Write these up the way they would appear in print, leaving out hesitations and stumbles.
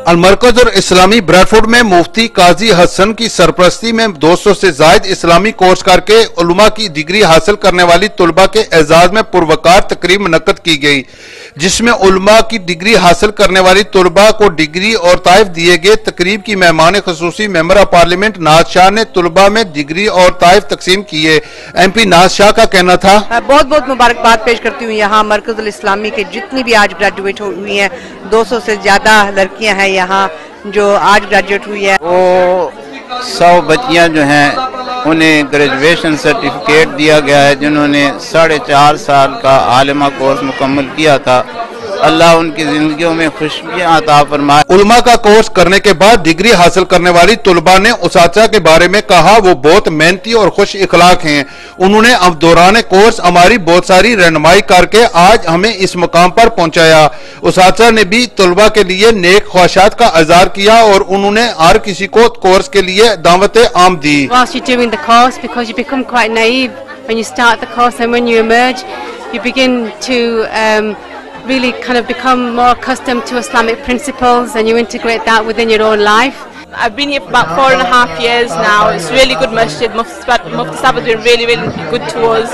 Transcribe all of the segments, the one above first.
المرکز اور اسلامی بریڈفورڈ میں مفتی قاضی حسن کی سرپرستی میں 200 سے زائد اسلامی کورس کر کے علماء کی ڈگری حاصل کرنے والی طلباء کے اعزاز میں پروقار تقریب منعقد کی گئی، جس میں علماء کی ڈگری حاصل کرنے والی طلباء کو ڈگری اور تحائف دیے گئے۔ تقریب کی مہمان خصوصی ممبر آف پارلیمنٹ ناز شاہ نے طلباء میں ڈگری اور تحائف تقسیم کیے۔ ایم پی ناز شاہ کا کہنا تھا، بہت بہت مبارکباد پیش کرتی ہوں یہاں مرکز الاسلامی کے جتنی بھی آج گریجویٹ ہوئی ہیں، 200 سے زیادہ لڑکیاں ہیں یہاں جو آج گریجویٹ ہوئی ہے۔ وہ 100 بچیاں جو ہیں انہیں گریجویشن سرٹیفکیٹ دیا گیا ہے، جنہوں نے 4.5 سال کا عالمہ کورس مکمل کیا تھا۔ اللہ ان کی زندگیوں میں خوشیاں عطا فرمائے۔ علماء کا کورس کرنے کے بعد ڈگری حاصل کرنے والی طلباء نے اساتذہ کے بارے میں کہا وہ بہت محنتی اور خوش اخلاق ہیں۔ انہوں نے اب دوران کورس ہماری بہت ساری رہنمائی کر کے آج ہمیں اس مقام پر پہنچایا۔ اساتذہ نے بھی طلباء کے لیے نیک خواہشات کا اظہار کیا اور انہوں نے ہر کسی کو کورس کے لیے دعوت عام دی۔ Whilst you're doing the course, because you become quite naive when you start the course, and when you emerge, you begin to really kind of become more accustomed to Islamic principles, and you integrate that within your own life. I've been here for about 4.5 years now. It's really good masjid. Mufti Sahab has been really good to us.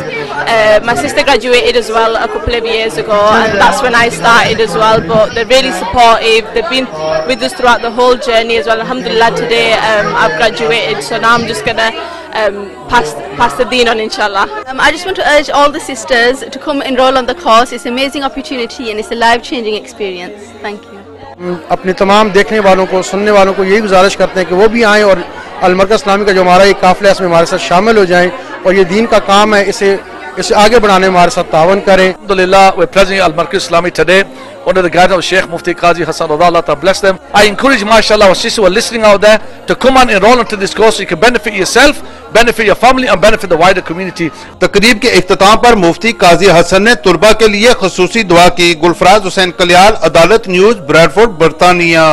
My sister graduated as well a couple of years ago, and that's when I started as well. But they're really supportive. They've been with us throughout the whole journey as well. Alhamdulillah, today I've graduated, so now I'm just gonna pass the deen on, inshallah. I just want to urge all the sisters to come enroll on the course. It's an amazing opportunity and it's a life-changing experience. Thank you. اپنے تمام دیکھنے والوں کو، سننے والوں کو یہی گزارش کرتے ہیں کہ وہ بھی آئیں اور المرکز اسلامی کا جو ہمارا یہ قافلہ ہے اس میں ہمارے ساتھ شامل ہو جائیں اور یہ دین کا کام ہے اسے آگے بڑھانے میں ہمارے ساتھ تعاون کریں۔ Alhamdulillah, we're presenting Al-Markaz Islami today under the guidance of Sheikh Mufti Qazi Hassan, Allah to bless them. I encourage, mashallah, our sisters who are listening out there to come and enroll into this course so you can benefit yourself, benefit your family and benefit the wider community. تقریب کے اختتام پر مفتی قاضی حسن نے طلباء کے لیے خصوصی دعا کی۔ گلفراز حسین کلیال، عدالت نیوز، بریڈفورڈ، برطانیہ۔